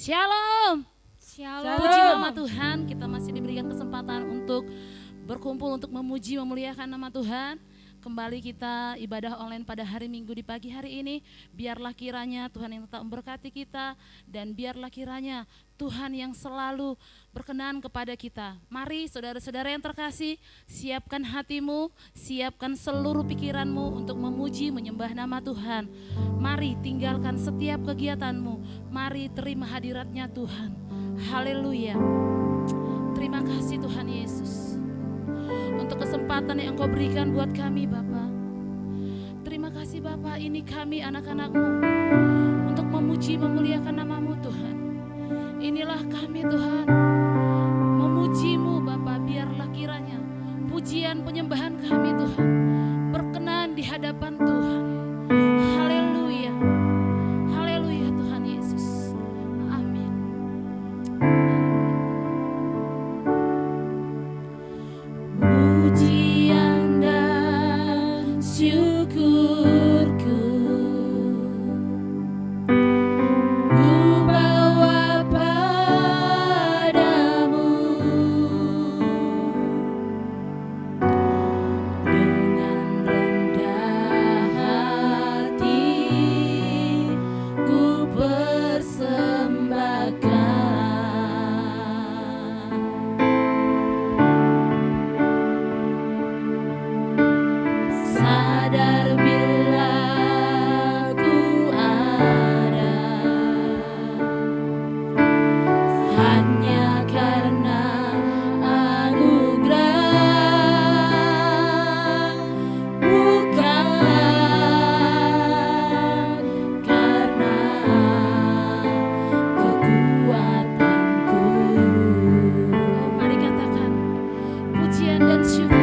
Shalom. Shalom. Puji nama Tuhan, kita masih diberikan kesempatan untuk berkumpul untuk memuji memuliakan nama Tuhan. Kembali kita ibadah online pada hari Minggu di pagi hari ini. Biarlah kiranya Tuhan yang tetap memberkati kita, dan biarlah kiranya Tuhan yang selalu berkenan kepada kita. Mari saudara-saudara yang terkasih, siapkan hatimu, siapkan seluruh pikiranmu untuk memuji menyembah nama Tuhan. Mari tinggalkan setiap kegiatanmu, mari terima hadiratnya Tuhan. Haleluya. Terima kasih Tuhan Yesus untuk kesempatan yang Engkau berikan buat kami Bapa. Terima kasih Bapa, ini kami anak-anak-Mu untuk memuji memuliakan nama-Mu Tuhan. Inilah kami Tuhan, memuji-Mu Bapa. Biarlah kiranya pujian penyembahan kami Tuhan berkenan di hadapan Tuhan. Haleluya. Haleluya Tuhan Yesus. Amin. Pujian dan syukurku ku bawa padamu, dengan rendah hati ku persembahkan. Sadar bila ku ada hanya karena anugerah, bukan karena kekuatanku. Mari katakan pujian dan syukur.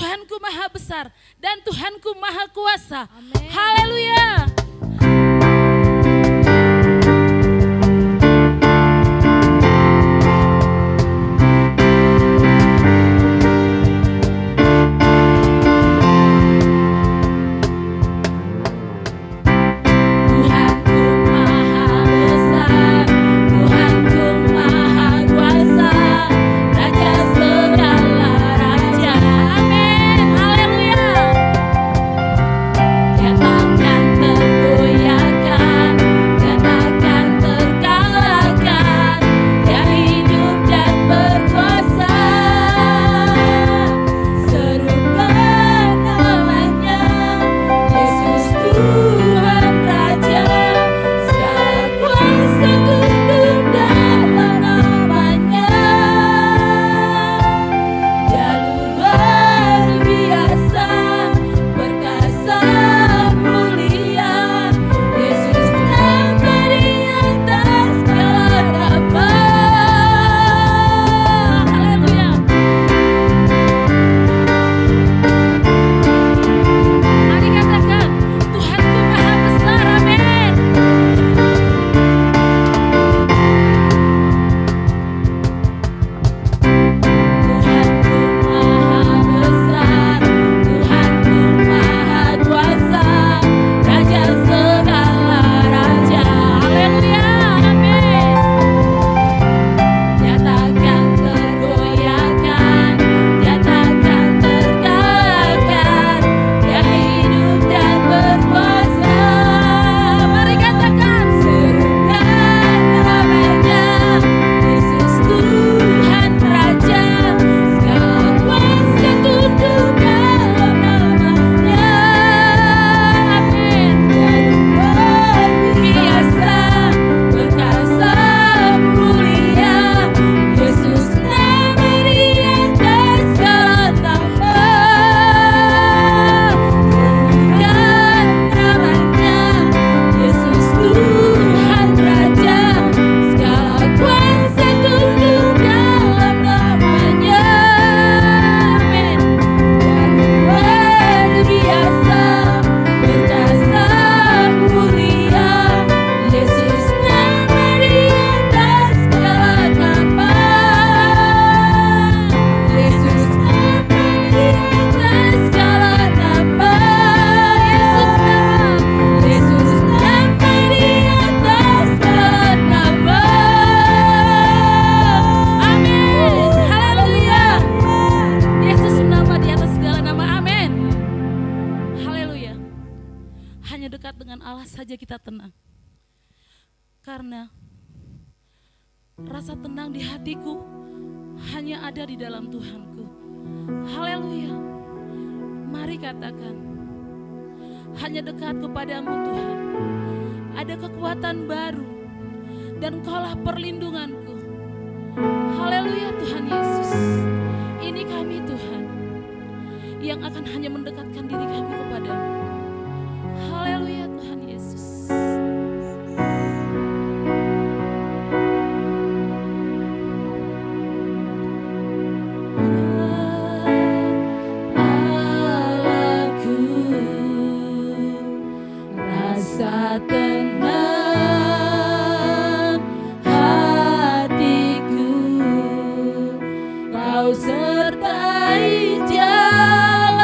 Tuhanku maha besar dan Tuhanku maha kuasa. Amin. Haleluya. Karena rasa tenang di hatiku hanya ada di dalam Tuhanku. Haleluya. Mari katakan, hanya dekat kepadamu Tuhan. Ada kekuatan baru dan Engkaulah perlindunganku. Haleluya Tuhan Yesus. Ini kami Tuhan yang akan hanya mendekatkan diri kami kepadamu. Haleluya Tuhan Yesus. Tenang hatiku, Kau sertai jalanku.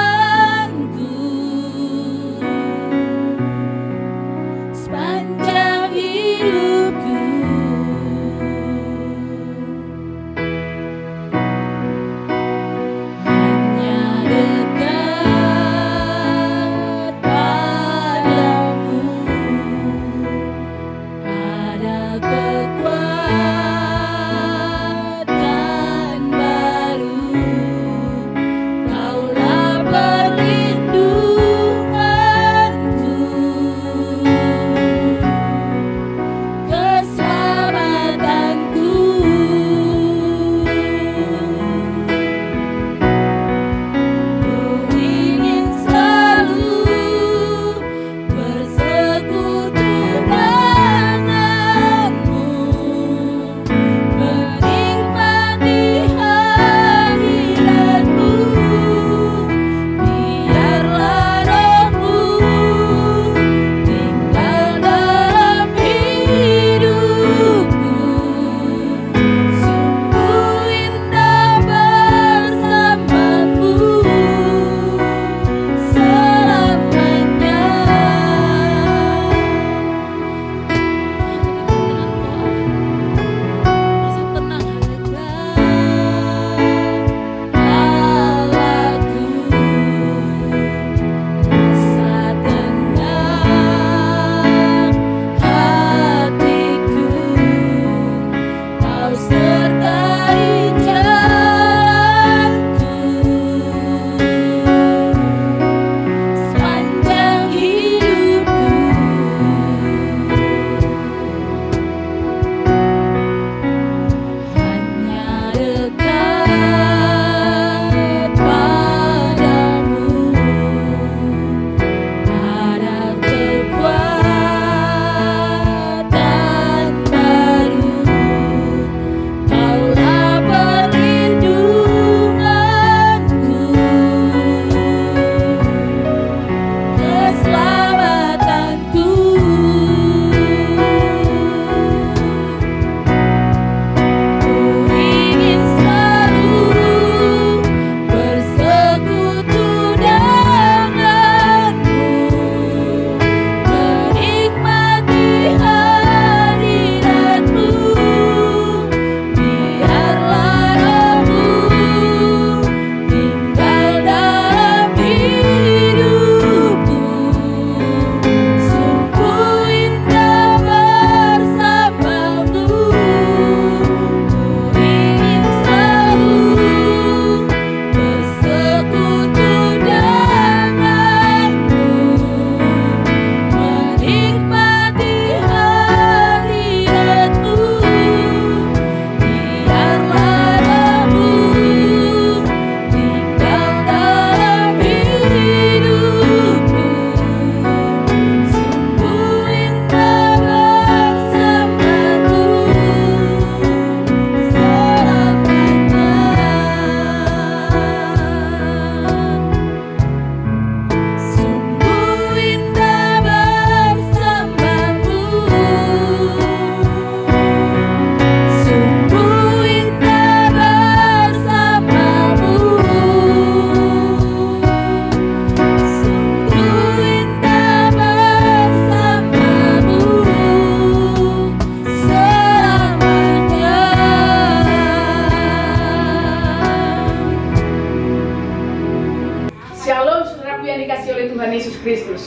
dikasihi oleh Tuhan Yesus Kristus,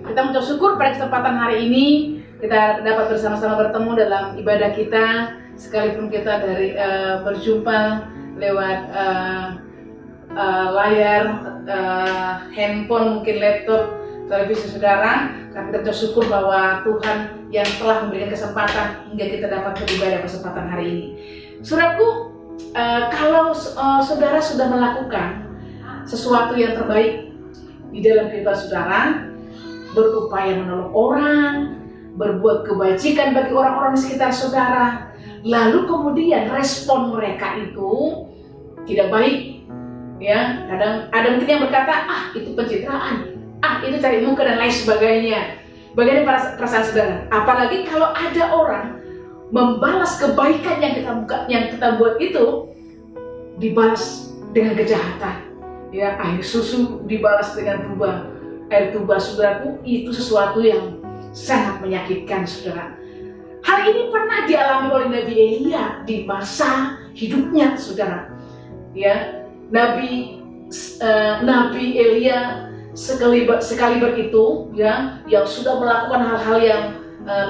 kita mengucap syukur pada kesempatan hari ini kita dapat bersama-sama bertemu dalam ibadah kita, sekalipun kita dari berjumpa lewat layar, handphone, mungkin laptop, televisi saudara. Kami kita bersyukur bahwa Tuhan yang telah memberikan kesempatan hingga kita dapat beribadah kesempatan hari ini. Saudaraku, kalau saudara sudah melakukan sesuatu yang terbaik di dalam kehidupan saudara, berupaya menolong orang, berbuat kebajikan bagi orang-orang di sekitar saudara, lalu kemudian respon mereka itu tidak baik, ya. Kadang ada mungkin yang berkata, itu pencitraan, itu cari muka dan lain sebagainya. Bagaimana perasaan saudara? Apalagi kalau ada orang membalas kebaikan yang kita buat itu dibalas dengan kejahatan. Ya, air susu dibalas dengan tuba. Air tuba, saudaraku, itu sesuatu yang sangat menyakitkan, saudara. Hal ini pernah dialami oleh Nabi Elia di masa hidupnya, saudara. Ya, Nabi Elia sekaliber itu, ya, yang sudah melakukan hal-hal yang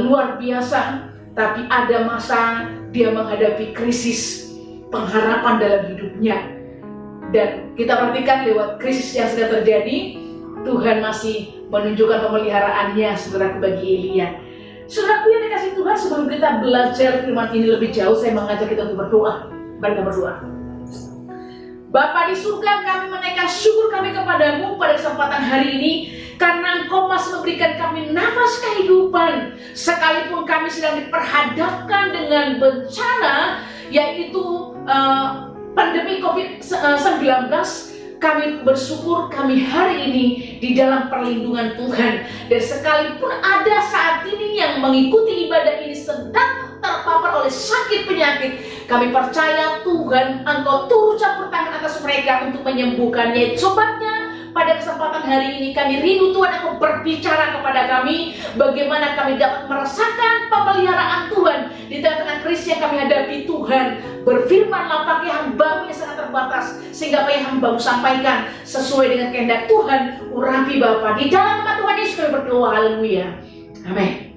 luar biasa, tapi ada masa dia menghadapi krisis pengharapan dalam hidupnya. Dan kita perhatikan lewat krisis yang sedang terjadi, Tuhan masih menunjukkan pemeliharaannya, saudaraku, bagi Elia. Saudaraku yang dikasihi Tuhan, sebelum kita belajar firman ini lebih jauh, saya mengajak kita untuk berdoa. Mari kita berdoa. Bapa di surga, kami menaikkan syukur kami kepadamu pada kesempatan hari ini, karena Engkau masih memberikan kami nafas kehidupan, sekalipun kami sedang diperhadapkan dengan bencana, yaitu pandemi COVID-19, kami bersyukur kami hari ini di dalam perlindungan Tuhan. Dan sekalipun ada saat ini yang mengikuti ibadah ini sedang terpapar oleh sakit penyakit, kami percaya Tuhan Engkau turut campur tangan atas mereka untuk menyembuhkannya. Sobatnya, pada kesempatan hari ini kami rindu Tuhan Engkau berbicara kepada kami, bagaimana kami dapat merasakan pemeliharaan Tuhan di tengah-tengah krisis yang kami hadapi. Tuhan, berfirmanlah pakai hamba-Mu yang sangat terbatas, sehingga apa yang hamba-Mu sampaikan sesuai dengan kehendak Tuhan. Urapi Bapa, di dalam nama Tuhan Yesus kami berdoa, haleluya, amin.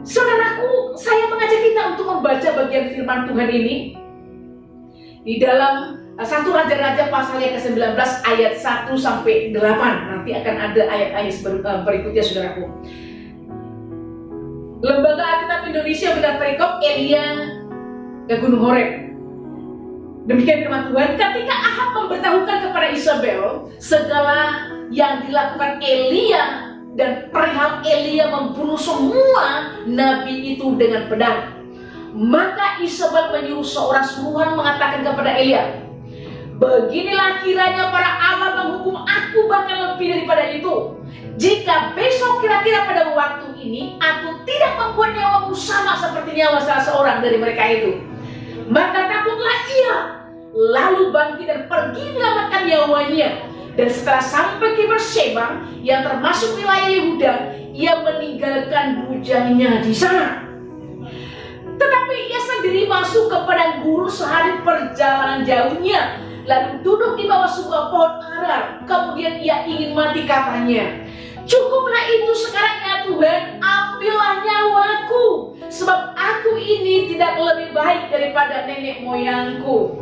Saudaraku, saya mengajak kita untuk membaca bagian firman Tuhan ini di dalam 1 Raja-Raja pasal yang ke-19 ayat 1 sampai 8. Nanti akan ada ayat-ayat berikutnya, saudaraku. Lembaga Alkitab Indonesia berikan perikop Elia ke Gunung Horeb. Demikian firman Tuhan, ketika Ahab memberitahukan kepada Isabel segala yang dilakukan Elia dan perihal Elia membunuh semua nabi itu dengan pedang, maka Isabel menyuruh seorang suruhan mengatakan kepada Elia, beginilah kiranya para Allah menghukum aku bahkan lebih daripada itu, jika besok kira-kira pada waktu ini aku tidak membuat nyawamu sama seperti nyawa salah seorang dari mereka itu. Maka takutlah ia, lalu bangkit dan pergi menyelamatkan nyawanya. Dan setelah sampai ke Berseba yang termasuk wilayah Yehuda, ia meninggalkan bujangnya di sana. Tetapi ia sendiri masuk ke padang gurun sehari perjalanan jauhnya, lalu duduk di bawah sebuah pohon ara. Kemudian ia ingin mati, katanya, cukuplah itu sekarang ya Tuhan, ambillah nyawaku, sebab aku ini tidak lebih baik daripada nenek moyangku.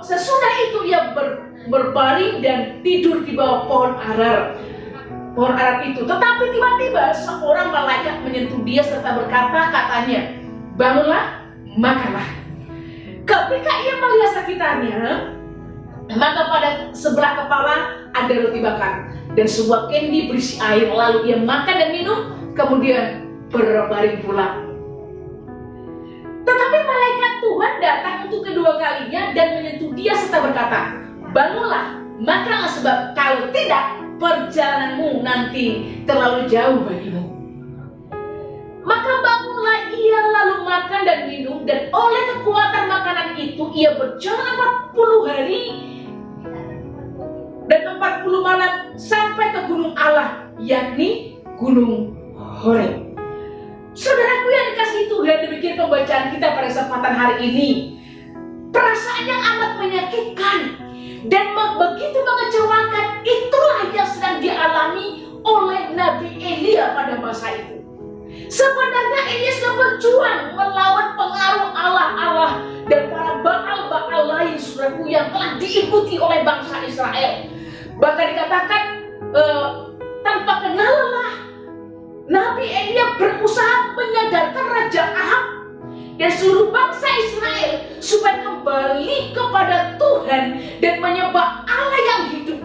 Sesudah itu ia berbaring dan tidur di bawah pohon arar itu. Tetapi tiba-tiba seorang malaikat menyentuh dia serta berkata, katanya, bangunlah, makanlah. Ketika ia melihat sekitarnya, maka pada sebelah kepala ada roti bakar dan sebuah kendi berisi air. Lalu ia makan dan minum, kemudian berbaring pula. Tetapi malaikat Tuhan datang untuk kedua kalinya dan menyentuh dia serta berkata, bangunlah, makanlah, sebab kalau tidak, perjalananmu nanti terlalu jauh bagimu. Maka bangunlah ia lalu makan dan minum, dan oleh kekuatan makanan itu ia berjalan 40 hari dan 40 malam sampai ke gunung Allah, yakni Gunung Horeb. Saudaraku yang dikasihi Tuhan, demikian pembacaan kita pada kesempatan hari ini. Perasaan yang amat menyakitkan Dan begitu mengecewakan, itulah yang sedang dialami oleh Nabi Elia pada masa itu. Sebenarnya Elia sudah berjuang melawan pengaruh Allah-Allah dan para Baal-Baal lain, saudaraku, yang telah diikuti oleh bangsa Israel. Bahkan dikatakan tanpa kenal lelah, Nabi Elia berusaha menyadarkan Raja Ahab dan seluruh bangsa Israel supaya kembali kepada Tuhan dan menyembah Allah yang hidup.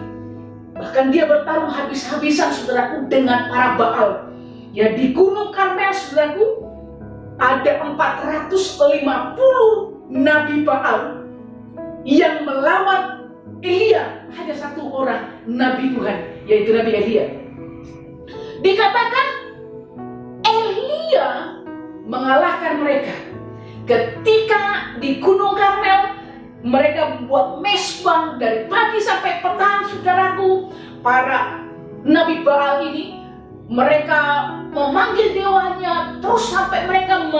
Bahkan dia bertarung habis-habisan, saudaraku, dengan para Baal. Ya, di Gunung Karmel, saudaraku, ada 450 Nabi Baal yang melawan Elia. Hanya satu orang Nabi Tuhan, yaitu Nabi Elia. Dikatakan Elia mengalahkan mereka. Ketika di Gunung Karmel, mereka membuat mesbah dari pagi sampai petang, saudaraku. Para Nabi Baal ini, mereka memanggil dewanya terus sampai mereka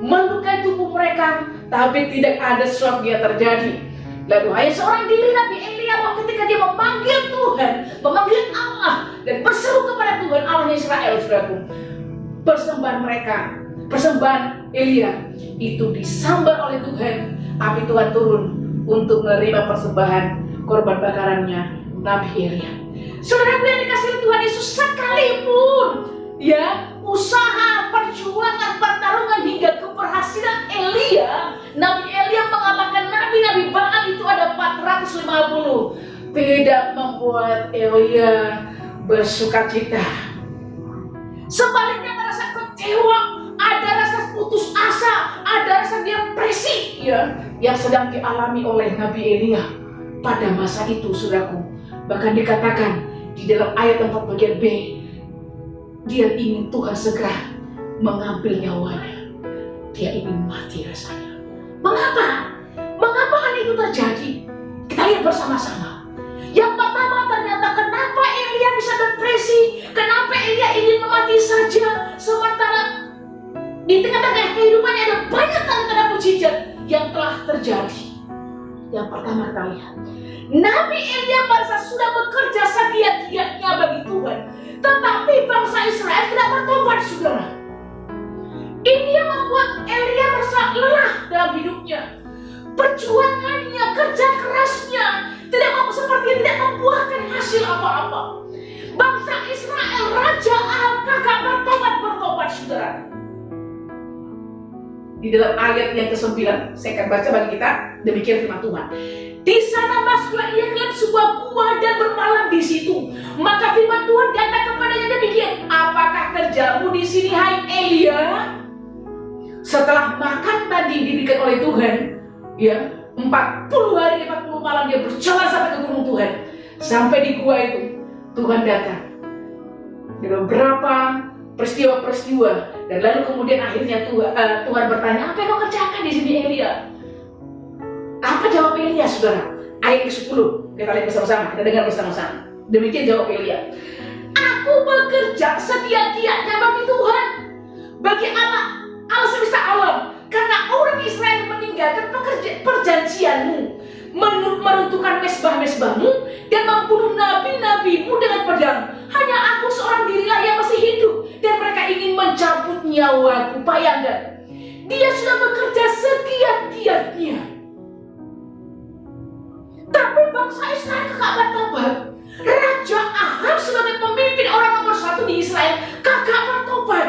melukai tubuh mereka, tapi tidak ada sesuatu yang terjadi. Lalu hanya seorang diri Nabi Elia, ketika dia memanggil Tuhan, memanggil Allah dan berseru kepada Tuhan Allah Israel, saudaraku, persembahan Elia itu disambar oleh Tuhan. Api Tuhan turun untuk menerima persembahan korban bakarannya Nabi Elia. Saudaraku yang dikasihi Tuhan Yesus, sekalipun ya usaha, perjuangan, pertarungan hingga keberhasilan Elia, Nabi Elia mengalahkan nabi-nabi Baal itu ada 450, tidak membuat Elia bersukacita. Sebaliknya ada rasa kecewa, ada rasa putus asa, ada rasa depresi ya, yang sedang dialami oleh Nabi Elia pada masa itu, saudaraku. Bahkan dikatakan di dalam ayat 4 bagian B, dia ingin Tuhan segera mengambil nyawanya. Dia ingin mati rasanya. Mengapa? Mengapa hal itu terjadi? Kita lihat bersama-sama. Yang pertama, ternyata kenapa Elia bisa depresi? Kenapa Elia ingin mati saja? Sementara di tengah-tengah kehidupannya ada banyak tanda-tanda mujizat yang telah terjadi. Yang pertama kita lihat, Nabi Elia merasa sudah bekerja segiat-giatnya bagi Tuhan, tetapi bangsa Israel tidak bertobat, saudara. Ini yang membuat Elia merasa lelah dalam hidupnya. Perjuangannya, kerja kerasnya tidak membuahkan hasil apa-apa. Bangsa Israel, Raja Ahab kagak bertobat, saudara. Di dalam ayat yang ke-9, saya akan baca bagi kita, demikian firman Tuhan. Di sana masuklah ia ke sebuah gua dan bermalam di situ. Maka firman Tuhan datang kepadanya demikian, apakah kerjamu di sini, hai Elia? Setelah makan tadi diberikan oleh Tuhan, ya 40 hari 40 malam dia berjalan sampai ke gunung Tuhan. Sampai di gua itu Tuhan datang. Ada beberapa peristiwa-peristiwa dan lalu kemudian akhirnya Tuhan bertanya, apa yang kau kerjakan di sini, Elia? Apa jawab Elia, saudara? Ayat ke-10, kita lihat bersama-sama, kita dengar bersama-sama. Demikian jawab Elia, aku bekerja setia-tianya bagi Tuhan, bagi Allah semesta alam, karena orang Israel meninggalkan perjanjianmu, meruntuhkan mesbah-mesbahmu, dan membunuh nabi-nabimu dengan pedang. Hanya aku seorang dirilah yang masih hidup, dan mereka ingin mencabut nyawaku. Bayangkan, dia sudah bekerja segiat-giatnya, tapi bangsa Israel kagak bertobat. Raja Ahab sebagai pemimpin orang nomor 1 di Israel kagak bertobat.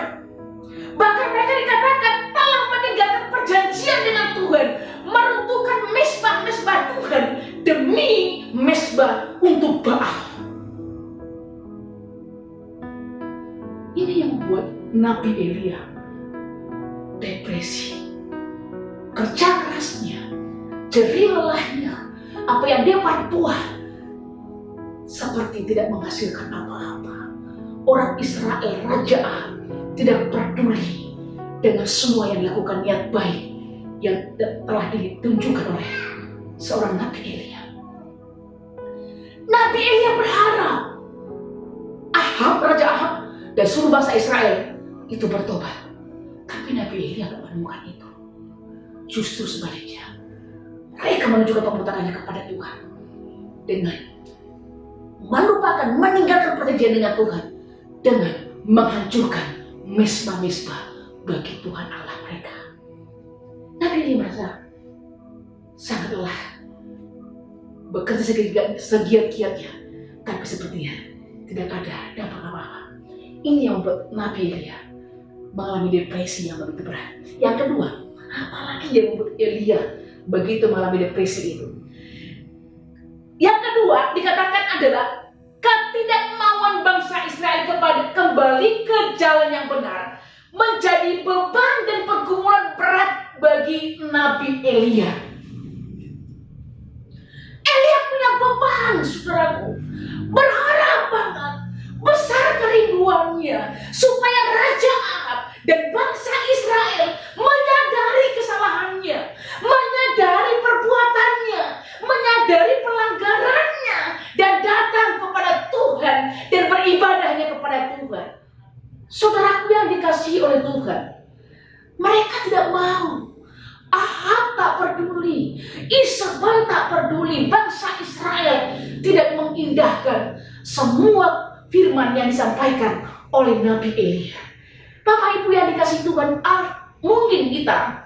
Bahkan mereka dikatakan telah meninggalkan perjanjian dengan Tuhan, meruntuhkan mesbah-mesbah Tuhan demi mesbah untuk Baal. Ini yang membuat Nabi Elia depresi. Kerja kerasnya, jerih lelahnya, apa yang dia perbuat seperti tidak menghasilkan apa-apa. Orang Israel, Raja Ahab, tidak peduli dengan semua yang dilakukan niat baik yang telah ditunjukkan oleh seorang Nabi Elia. Nabi Elia berharap Raja Ahab dan seluruh bangsa Israel itu bertobat, tapi Nabi Elia tidak menemukan itu. Justru sebaliknya, mereka mereka menunjukkan pembutangannya kepada Tuhan dengan melupakan, meninggalkan perjanjian dengan Tuhan, dengan menghancurkan mesbah-mesbah bagi Tuhan Allah mereka. Nabi ini merasa sangat lelah, bekerja segiat-giatnya, tapi sepertinya tidak ada dampak apa-apa. Ini yang membuat Nabi Elia mengalami depresi yang begitu berat. Yang kedua, apalagi yang membuat Elia begitu mengalami depresi itu? Yang kedua dikatakan adalah ketidakmauan bangsa Israel kembali ke jalan yang benar menjadi beban dan pergumulan berat bagi Nabi Elia. Elia punya beban, saudaraku, berharap banget, besar kerinduannya supaya Raja Ahab dan bangsa Israel menyadari kesalahannya, menyadari perbuatannya, menyadari pelanggarannya, dan datang kepada Tuhan dan beribadahnya kepada Tuhan. Saudaraku yang dikasihi oleh Tuhan, mereka tidak mau. Ahab tak peduli, Isabel tak peduli, bangsa Israel tidak mengindahkan semua firman yang disampaikan oleh Nabi Elia. Bapak Ibu yang dikasihi Tuhan, mungkin kita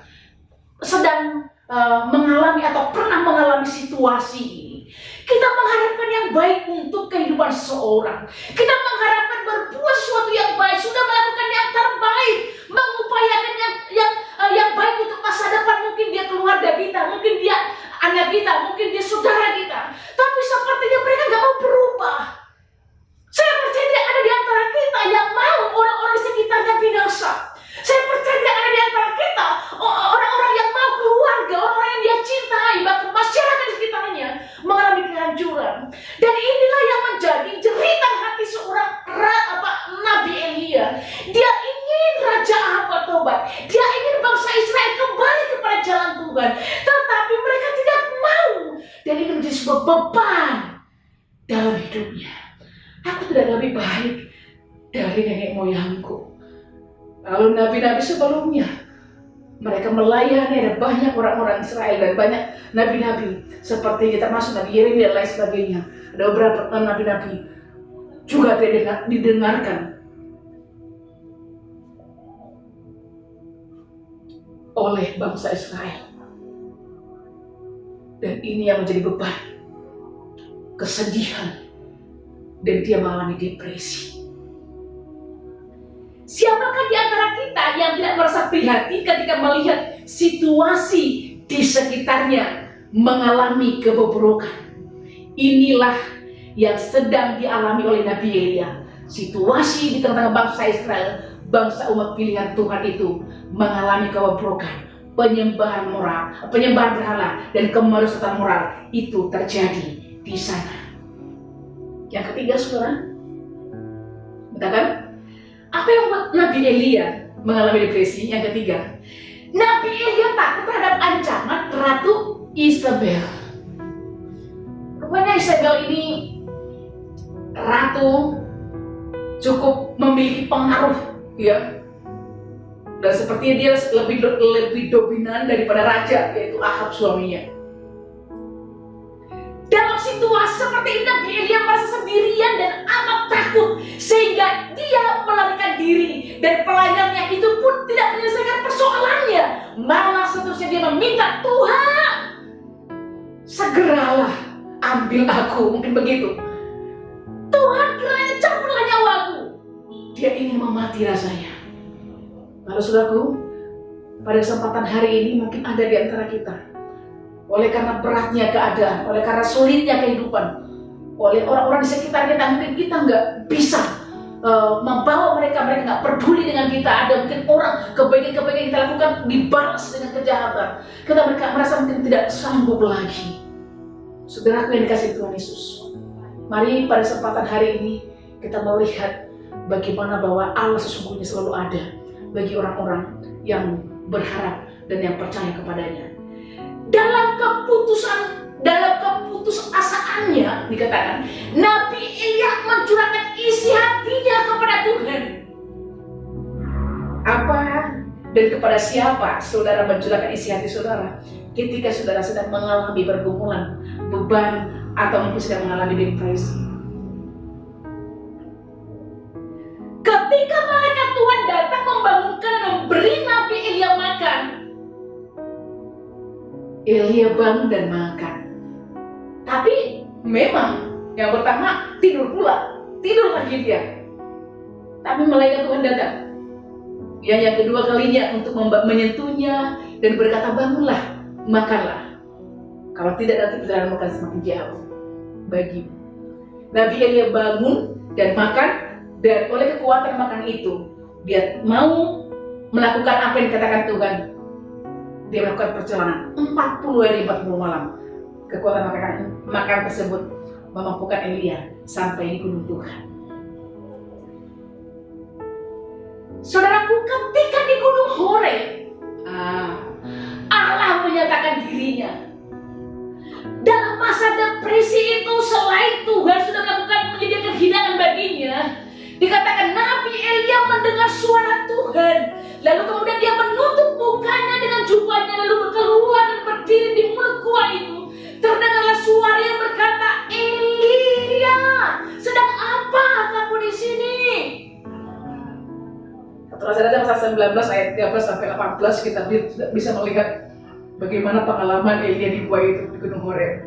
sedang mengalami atau pernah mengalami situasi ini. Kita mengharapkan yang baik untuk kehidupan seseorang. Kita mengharapkan berbuat sesuatu yang baik, sudah melakukan yang terbaik, mengupayakan yang baik untuk masa depan. Mungkin dia keluarga kita, mungkin dia anak kita, mungkin dia saudara kita. Tapi sepertinya mereka nggak mau berubah. Saya percaya tidak ada di antara kita yang mau orang-orang di sekitarnya binasa. Saya percaya tidak ada di antara kita orang-orang yang mau keluarga, orang-orang yang dia cintai, bahkan masyarakat di sekitarnya mengalami kehancuran. Dan inilah yang menjadi jeritan hati seorang Nabi Elia. Dia ingin Raja Ahab bertobat. Dia ingin bangsa Israel kembali kepada jalan Tuhan. Tetapi mereka tidak mau. Dan ini menjadi sebuah beban dalam hidupnya. Aku tidak lebih baik dari nenek moyangku. Lalu nabi-nabi sebelumnya, mereka melayani, ada banyak orang-orang Israel dan banyak nabi-nabi seperti termasuk Nabi Yeremia dan lain sebagainya. Ada beberapa nabi-nabi juga tidak didengarkan oleh bangsa Israel. Dan ini yang menjadi beban, kesedihan, dan dia mengalami depresi. Siapakah di antara kita yang tidak merasa prihatin ketika melihat situasi di sekitarnya mengalami kebobrokan? Inilah yang sedang dialami oleh Nabi Elia. Situasi di tengah-tengah bangsa Israel, bangsa umat pilihan Tuhan itu mengalami kebobrokan, penyembahan berhala dan kemerosotan moral itu terjadi di sana. Yang ketiga, saudara, katakan, apa yang membuat Nabi Elia mengalami depresi? Yang ketiga, Nabi Elia takut terhadap ancaman Ratu Isabel. Rupanya Isabel ini ratu cukup memiliki pengaruh, ya. Dan sepertinya dia lebih dominan daripada raja, yaitu Ahab suaminya. Dalam situasi seperti ini, Nabi Elia merasa sendirian dan amat takut, sehingga dia melarikan diri, dan pelayannya itu pun tidak menyelesaikan persoalannya. Malah seterusnya dia meminta, Tuhan, segeralah ambil aku, mungkin begitu. Tuhan, kiranya cabutlah nyawaku. Dia ingin memati rasanya. Lalu saudaraku, pada kesempatan hari ini mungkin ada di antara kita, oleh karena beratnya keadaan, oleh karena sulitnya kehidupan, oleh orang-orang di sekitar kita, mungkin kita nggak bisa membawa mereka nggak peduli dengan kita. Ada mungkin orang kebaikan-kebaikan kita lakukan dibalas dengan kejahatan. Kita merasa mungkin tidak sanggup lagi. Saudaraku yang dikasihi Tuhan Yesus, mari pada kesempatan hari ini kita melihat bagaimana bahwa Allah sesungguhnya selalu ada bagi orang-orang yang berharap dan yang percaya kepadanya. Dalam keputusasaannya dikatakan, Nabi Elia mencurahkan isi hatinya kepada Tuhan. Apa dan kepada siapa saudara mencurahkan isi hati saudara? ketika saudara sedang mengalami pergumulan, beban, atau mungkin sedang mengalami depresi. Ketika malaikat Tuhan datang membangunkan dan memberi Nabi Elia makan, Elia bangun dan makan. Tapi memang yang pertama tidur lagi dia. Tapi malaikat Tuhan datang. Yang kedua kalinya untuk menyentuhnya dan berkata, bangunlah, makanlah. Kalau tidak nanti perjalanan makan semakin jauh bagimu. Nabi Elia bangun dan makan, dan oleh kekuatan makan itu dia mau melakukan apa yang dikatakan Tuhan. Dia melakukan perjalanan 40 hari 40 malam. Kekuatan makan tersebut memampukan Elia sampai di gunung Tuhan. Saudaraku, ketika di gunung Horeb, Allah menyatakan dirinya. Dalam masa depresi itu, selain Tuhan sudah menyediakan hidangan baginya, dikatakan Nabi Elia mendengar suara Tuhan. Lalu kemudian dia menutup mukanya dengan jubahnya, lalu keluar dan berdiri di mulut gua itu. Terdengarlah suara yang berkata, Elia, sedang apa kamu di sini? Terus saja pasal 19 ayat 13 sampai 18 kita bisa melihat bagaimana pengalaman Elia di gua itu di gunung Horeb.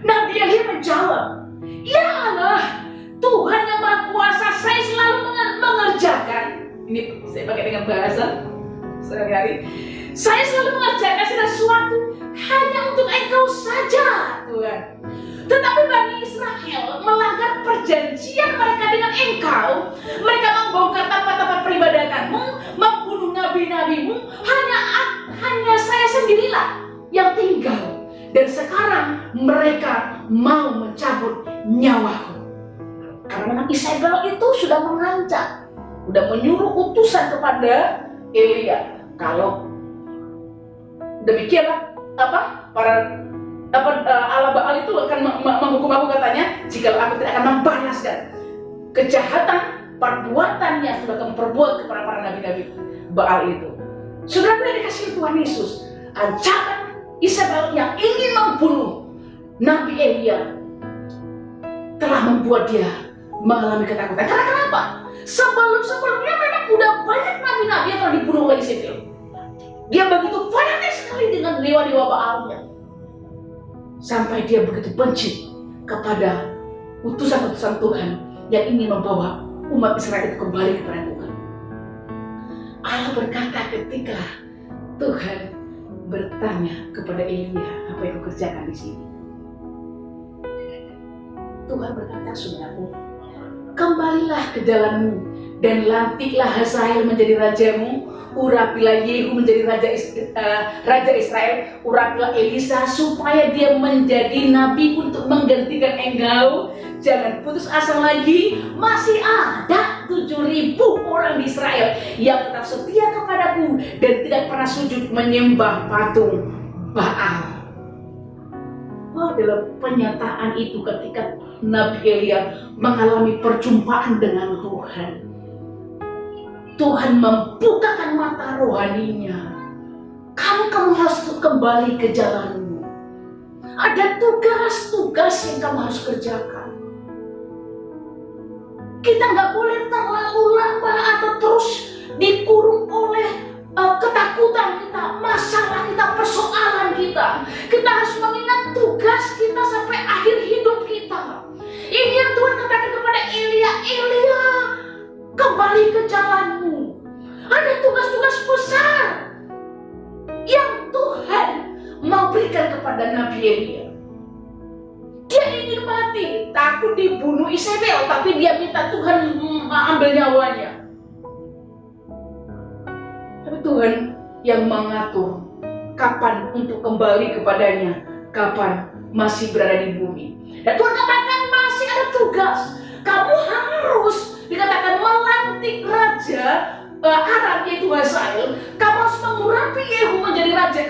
Nabi Elia menjawab, ya Allah, Tuhan yang Maha Kuasa, saya selalu mengerjakan. Ini saya pakai dengan bahasa sehari-hari. Saya selalu mengerjakan sesuatu hanya untuk Engkau saja, Tuhan. Tetapi Bani Israel melanggar perjanjian mereka dengan Engkau. Mereka membongkar tempat-tempat peribadatanmu, membunuh nabi-nabimu. Hanya saya sendirilah yang tinggal. Dan sekarang mereka mau mencabut nyawaku. Karena memang Isabel itu sudah mengancam, sudah menyuruh utusan kepada Elia. Kalau demikianlah Allah Baal itu akan menghukum aku, katanya, jika aku tidak akan membalaskan kejahatan perbuatan yang sudah kamu perbuat kepada para nabi-nabi Baal itu. Sudah dikasih Tuhan Yesus ancaman Isabel yang ingin membunuh Nabi Elia telah membuat dia mengalami ketakutan. Karena kenapa? Sebelumnya memang udah banyak nabi-nabi yang telah dibunuh oleh Isabel. Dia begitu fanatik sekali dengan dewa-dewa Baalnya, sampai dia begitu benci kepada utusan-utusan Tuhan yang ingin membawa umat Israel itu kembali kepada Tuhan. Allah berkata ketika Tuhan bertanya kepada Elia, apa yang kau kerjakan di sini? Tuhan berkata, saudaraku, kembalilah ke jalanmu dan lantiklah Hazael menjadi rajamu, urapilah Yehu menjadi raja Israel, urapilah Elisa supaya dia menjadi nabi untuk menggantikan engkau. Jangan putus asa lagi, masih ada 7.000 orang di Israel yang tetap setia kepadaku dan tidak pernah sujud menyembah patung Baal. Dalam penyataan itu ketika Nabi Elia mengalami perjumpaan dengan Tuhan, Tuhan membukakan mata rohaninya. Kamu harus kembali ke jalanmu. Ada tugas-tugas yang kamu harus kerjakan. Kita nggak boleh terlalu lama atau terus dikurung oleh ketakutan kita, masalah kita, persoalan kita. Kita harus mengingat tugas kita sampai akhir hidup kita. Ini yang Tuhan katakan kepada Elia, Elia, kembali ke jalanmu. Ada tugas-tugas besar yang Tuhan mau berikan kepada Nabi Elia. Dia ingin mati, takut dibunuh Isabel, tapi dia minta Tuhan ambil nyawanya. Tapi Tuhan yang mengatur kapan untuk kembali kepadanya, kapan masih berada di bumi. Dan Tuhan katakan masih ada tugas. Kamu harus dikatakan melantik raja Aram, yaitu Hazael. Kamu harus mengurapi Yehu menjadi raja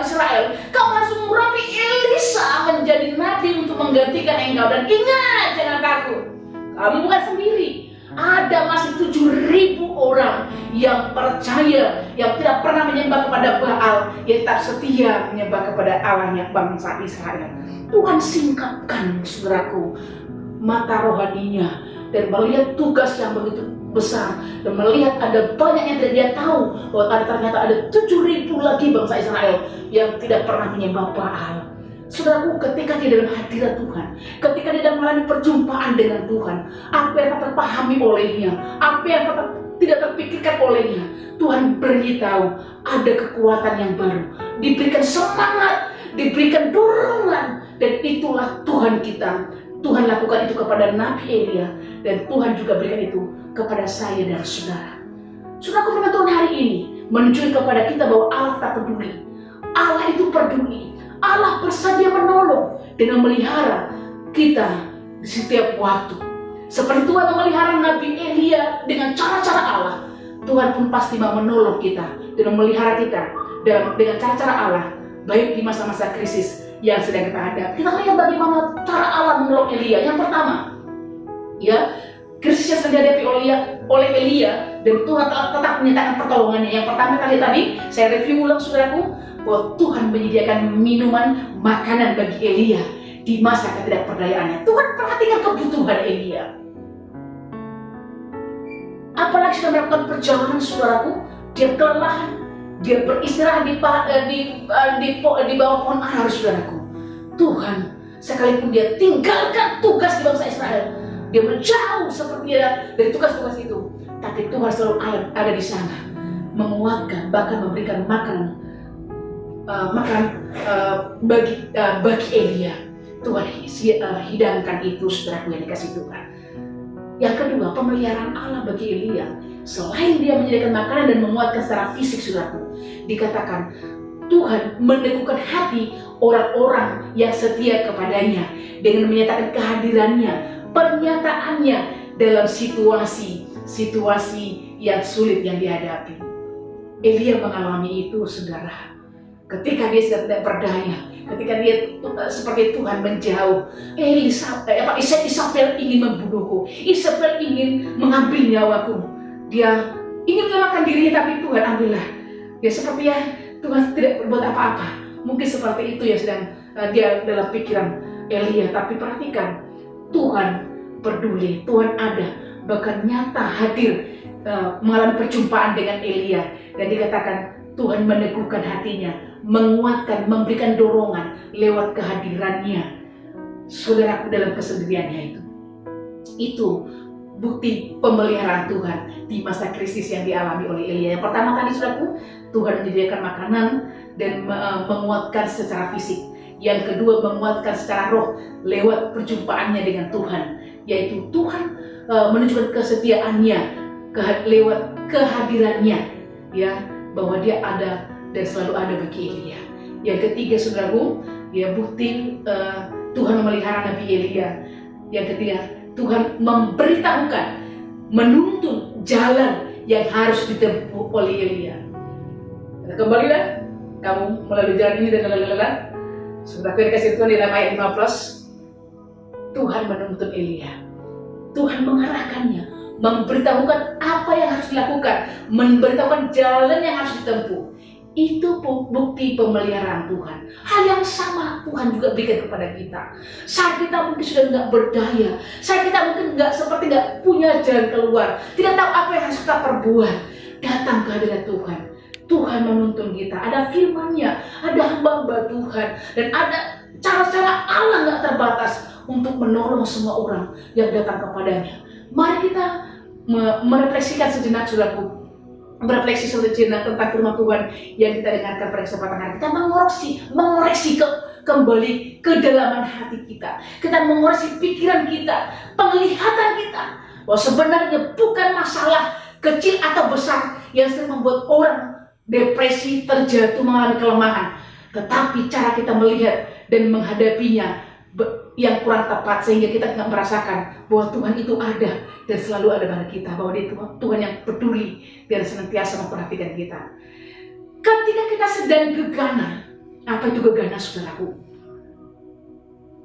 Israel. Kamu harus mengurapi Elisa menjadi nabi untuk menggantikan engkau. Dan ingat, jangan takut, kamu bukan sendiri. Ada masih 7.000 orang yang percaya, yang tidak pernah menyembah kepada Baal, yang tak setia menyembah kepada Allahnya bangsa Israel. Tuhan singkapkan, saudaraku, mata rohaninya dan melihat tugas yang begitu besar, dan melihat ada banyak yang tidak dia tahu bahwa ternyata ada 7.000 lagi bangsa Israel yang tidak pernah menyembah Baal. Saudaraku, ketika dia dalam hadirat Tuhan, ketika dia dalam mengalami perjumpaan dengan Tuhan, apa yang tak terpahami olehnya, apa yang tidak terpikirkan olehnya, Tuhan beritahu ada kekuatan yang baru, diberikan semangat, diberikan dorongan, dan itulah Tuhan kita. Tuhan lakukan itu kepada Nabi Elia, dan Tuhan juga berikan itu kepada saya dan saudara. Saudaraku, firman Tuhan hari ini menunjukkan kepada kita bahwa Allah tak peduli. Allah itu peduli. Allah bersedia menolong dan memelihara kita di setiap waktu. Seperti Tuhan memelihara Nabi Elia dengan cara-cara Allah, Tuhan pun pasti mau menolong kita dan memelihara kita dengan cara-cara Allah, baik di masa-masa krisis yang sedang kita hadapi. Kita lihat bagaimana cara Allah menolong Elia. Yang pertama, ya, krisis yang sedang dihadapi oleh Elia, dan Tuhan tetap menyatakan pertolongannya. Yang pertama kali tadi, saya review ulang saudaraku, bahwa Tuhan menyediakan minuman, makanan bagi Elia di masa ketidakperdayaannya. Tuhan perhatikan kebutuhan Elia. Apalagi sudah melakukan perjalanan, saudaraku, dia kelelahan, dia beristirahat di bawah pohon ara, saudaraku. Tuhan, sekalipun dia tinggalkan tugas di bangsa Israel, dia menjauh seperti dia dari tugas-tugas itu, tapi Tuhan selalu ada di sana, menguatkan, bahkan memberikan makanan bagi Elia. Tuhan hidangkan itu, saudaraku yang dikasih Tuhan. Yang kedua, pemeliharaan Allah bagi Elia. Selain dia menyediakan makanan dan menguatkan secara fisik, saudaraku, dikatakan Tuhan meneguhkan hati orang-orang yang setia kepadanya dengan menyatakan kehadirannya, pernyataannya dalam situasi yang sulit yang dihadapi. Elia mengalami itu, saudara. Ketika dia sudah tidak berdaya, ketika dia seperti Tuhan menjauh, Isabel ingin membunuhku, Isabel ingin mengambil nyawaku, dia ingin menyelamatkan dirinya, tapi Tuhan ambillah. Ya seperti ya, Tuhan tidak berbuat apa-apa. Mungkin seperti itu yang sedang dia dalam pikiran Elia. Tapi perhatikan, Tuhan peduli, Tuhan ada, bahkan nyata hadir mengalami perjumpaan dengan Elia, dan dikatakan Tuhan meneguhkan hatinya, menguatkan, memberikan dorongan lewat kehadirannya, saudaraku, dalam kesendiriannya itu bukti pemeliharaan Tuhan di masa krisis yang dialami oleh Elia. Yang pertama tadi, saudaraku, Tuhan menyediakan makanan dan menguatkan secara fisik. Yang kedua, menguatkan secara roh lewat perjumpaannya dengan Tuhan, yaitu Tuhan menunjukkan kesetiaannya lewat kehadirannya, ya, bahwa dia ada dan selalu ada bagi Elia. Yang ketiga, saudaraku, ya, bukti Tuhan memelihara Nabi Elia. Yang ketiga, Tuhan memberitahukan, menuntun jalan yang harus ditempuh oleh Elia. Kembalilah kamu melalui jalan ini dan lalala. Saudaraku yang dikasih Tuhan, di dalam ayat 15, Tuhan menuntun Elia. Tuhan mengarahkannya, memberitahukan apa yang harus dilakukan, memberitahukan jalan yang harus ditempuh. Itu bukti pemeliharaan Tuhan. Hal yang sama Tuhan juga berikan kepada kita. Saat kita mungkin sudah nggak berdaya, saat kita mungkin nggak punya jalan keluar, tidak tahu apa yang harus kita perbuat, datang ke hadirat Tuhan. Tuhan menuntun kita. Ada firman-Nya, ada hamba-hamba Tuhan, dan ada cara-cara Allah nggak terbatas untuk menolong semua orang yang datang kepadanya. Mari kita merefleksikan sejenak, saudaraku, berefleksi sejenak tentang firman Tuhan yang kita dengarkan pada kesempatan hari. Kita mengoreksi kembali kedalaman hati kita. Kita mengoreksi pikiran kita, penglihatan kita, bahwa sebenarnya bukan masalah kecil atau besar yang sering membuat orang depresi, terjatuh, mengalami kelemahan, tetapi cara kita melihat dan menghadapinya yang kurang tepat, sehingga kita tidak merasakan bahwa Tuhan itu ada dan selalu ada pada kita, bahwa dia Tuhan yang peduli dan senantiasa memperhatikan kita. Ketika kita sedang gegana, apa itu gegana, saudaraku?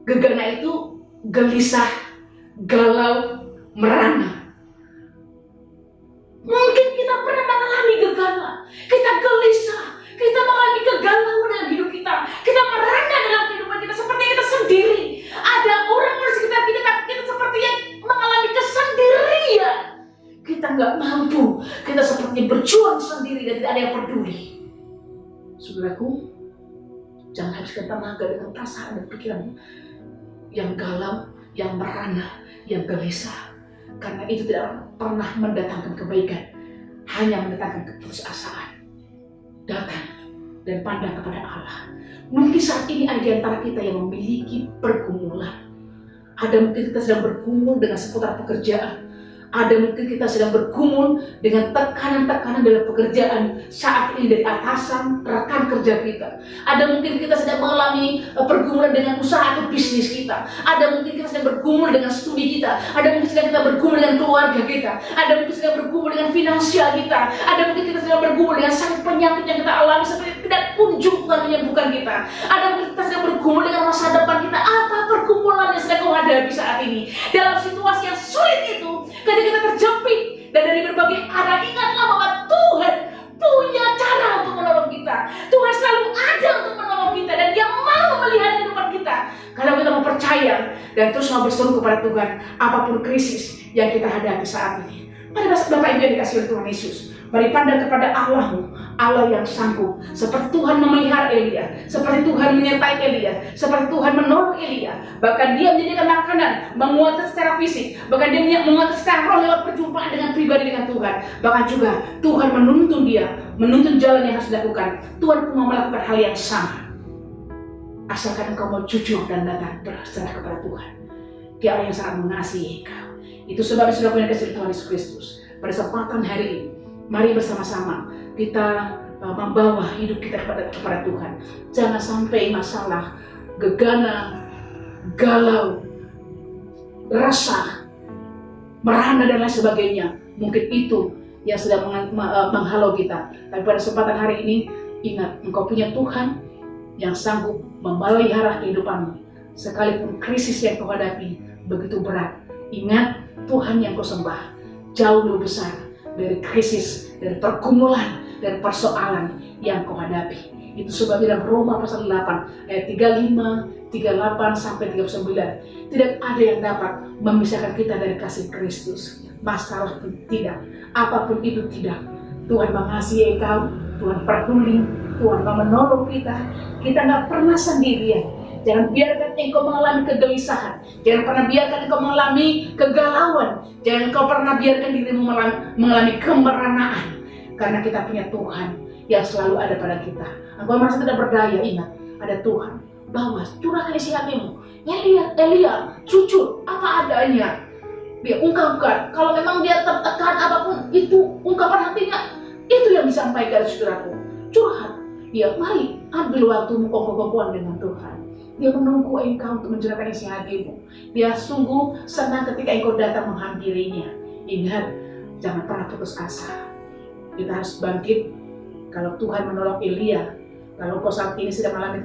Gegana itu gelisah, galau, merana. nggak mampu, kita seperti berjuang sendiri dan tidak ada yang peduli. Saudaraku, jangan habiskan tenaga dengan perasaan dan pikiran yang galau, yang merana, yang gelisah. Karena itu tidak pernah mendatangkan kebaikan, hanya mendatangkan keputusasaan. Datang dan pandang kepada Allah. Mungkin saat ini ada di antara kita yang memiliki pergumulan. Ada mungkin kita sedang bergumul dengan seputar pekerjaan. Ada mungkin kita sedang bergumul dengan tekanan-tekanan dalam pekerjaan saat ini dari atasan, rekan kerja kita. Ada mungkin kita sedang mengalami pergumulan dengan usaha atau bisnis kita. Ada mungkin kita sedang bergumul dengan studi kita. Ada mungkin sedang kita bergumul dengan keluarga kita. Ada mungkin sedang bergumul dengan finansial kita. Ada mungkin kita sedang bergumul dengan sakit penyakit yang kita alami seperti tidak kunjung Tuhan menyembuhkan kita. Ada mungkin kita sedang bergumul dengan masa depan kita. Apa pergumulan yang sedang kau hadapi saat ini? Dalam situasi yang sulit itu, ketika kita terjepit dan dari berbagai arah, ingatlah bahwa Tuhan punya cara untuk menolong kita. Tuhan selalu ada untuk menolong kita dan Dia mau melihat kehidupan kita. Kalau kita mau percaya dan terus mau berseru kepada Tuhan, apapun krisis yang kita hadapi saat ini. Mari Bapak Ibu yang dikasih oleh Tuhan Yesus, mari pandang kepada Allahmu, Allah yang sanggup. Seperti Tuhan memelihara Elia, seperti Tuhan menyertai Elia, seperti Tuhan menolong Elia. Bahkan Dia menyediakan makanan, menguatkan secara fisik. Bahkan Dia menguatkan secara roh lewat perjumpaan dengan pribadi dengan Tuhan. Bahkan juga Tuhan menuntun dia, menuntun jalan yang harus dilakukan. Tuhan pun mau melakukan hal yang sama. Asalkan engkau mau jujur dan datang berserah kepada Tuhan. Dia Allah yang sangat mengasihi engkau. Itu sebabnya sudah punya kasih Tuhan Yesus Kristus. Pada kesempatan hari ini, mari bersama-sama kita membawa hidup kita kepada Tuhan. Jangan sampai masalah, gegana, galau, resah, merana dan lain sebagainya, mungkin itu yang sedang menghalau kita. Tapi pada kesempatan hari ini, ingat, engkau punya Tuhan yang sanggup memelihara kehidupanmu. Sekalipun krisis yang kau hadapi begitu berat, ingat, Tuhan yang kau sembah jauh lebih besar dari krisis, dari pergumulan, dari persoalan yang kau hadapi. Itu sebabnya dalam Roma pasal 8 ayat 35, 38 sampai 39, tidak ada yang dapat memisahkan kita dari kasih Kristus. Masalah pun tidak, apapun itu tidak. Tuhan mengasihi engkau, Tuhan peduli, Tuhan mau menolong kita. Kita nggak pernah sendirian. Jangan biarkan engkau mengalami kegelisahan. Jangan pernah biarkan engkau mengalami kegalauan. Jangan engkau pernah biarkan dirimu mengalami kemeranaan. Karena kita punya Tuhan yang selalu ada pada kita. Engkau merasa tidak berdaya, ingat, ada Tuhan. Bawa, curahkan isi hatimu. Elia, jujur, apa adanya. Dia ungkapkan. Kalau memang dia tertekan apapun itu, ungkapan hatinya, itu yang disampaikan saudaraku. Curhat. Ya, mari ambil waktumu kongko-kongkoan dengan Tuhan. Dia menunggu engkau untuk mencurahkan isi hatimu. Dia sungguh senang ketika engkau datang menghampirinya. Ingat, jangan pernah putus asa. Kita harus bangkit. Kalau Tuhan menolong Elia, kalau engkau saat ini sedang mengalami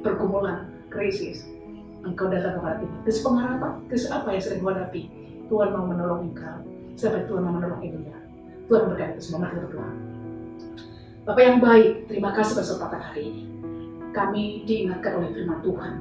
pergumulan, krisis, engkau datang kepada Tuhan. Krisis pengharapan, krisis apa yang sedang kau hadapi? Tuhan mau menolong engkau. Seperti Tuhan mau menolong Elia. Tuhan berkati kita semua, mari kita berdoa. Bapak yang baik, terima kasih pada kesempatan hari ini. Kami diingatkan oleh firman Tuhan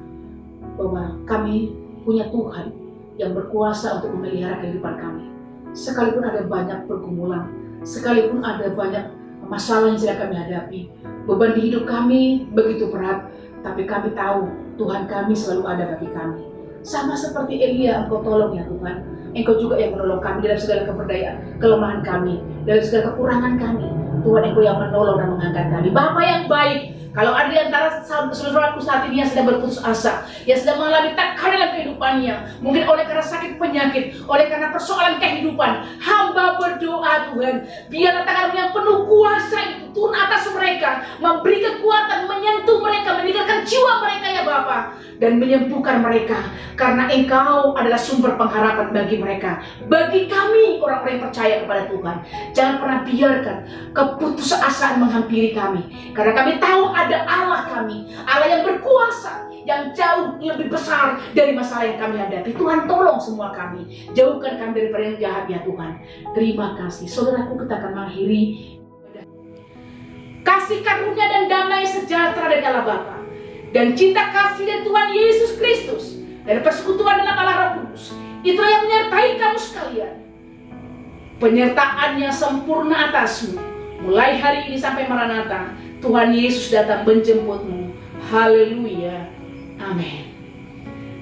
bahwa kami punya Tuhan yang berkuasa untuk memelihara kehidupan kami. Sekalipun ada banyak pergumulan, sekalipun ada banyak masalah yang sedang kami hadapi, beban di hidup kami begitu berat, tapi kami tahu Tuhan kami selalu ada bagi kami. Sama seperti Elia, engkau tolong ya Tuhan. Engkau juga yang menolong kami dalam segala keberdayaan, kelemahan kami, dalam segala kekurangan kami. Tuhan, engkau yang menolong dan mengangkat kami. Bapa yang baik, kalau ada di antara saudaraku saat ini yang sedang berputus asa, yang sedang mengalami tekanan dalam kehidupannya, mungkin oleh karena sakit penyakit, oleh karena persoalan kehidupan, hamba berdoa Tuhan, biarlah tangan-Mu yang penuh kuasa itu turun atas mereka, memberi kekuatan, menyentuh mereka, meninggalkan jiwa mereka ya Bapa, dan menyembuhkan mereka, karena Engkau adalah sumber pengharapan bagi mereka, bagi kami orang-orang yang percaya kepada Tuhan. Jangan pernah biarkan keputusasaan menghampiri kami, karena kami tahu ada Allah kami, Allah yang berkuasa, yang jauh lebih besar dari masalah yang kami hadapi. Tuhan, tolong semua kami, jauhkan kami daripada yang jahat ya Tuhan. Terima kasih. Saudaraku, kita akan mengakhiri. Kasih karunia dan damai sejahtera dari Allah Bapa dan cinta kasih dari Tuhan Yesus Kristus dan persekutuan dalam Allah Roh Kudus, itulah yang menyertai kamu sekalian. penyertaannya sempurna atasmu. Mulai hari ini sampai Maranatha, Tuhan Yesus datang menjemputmu. Haleluya. Amin.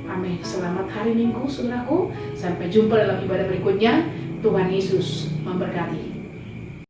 Amin. Selamat hari Minggu, saudaraku. Sampai jumpa dalam ibadah berikutnya. Tuhan Yesus memberkati.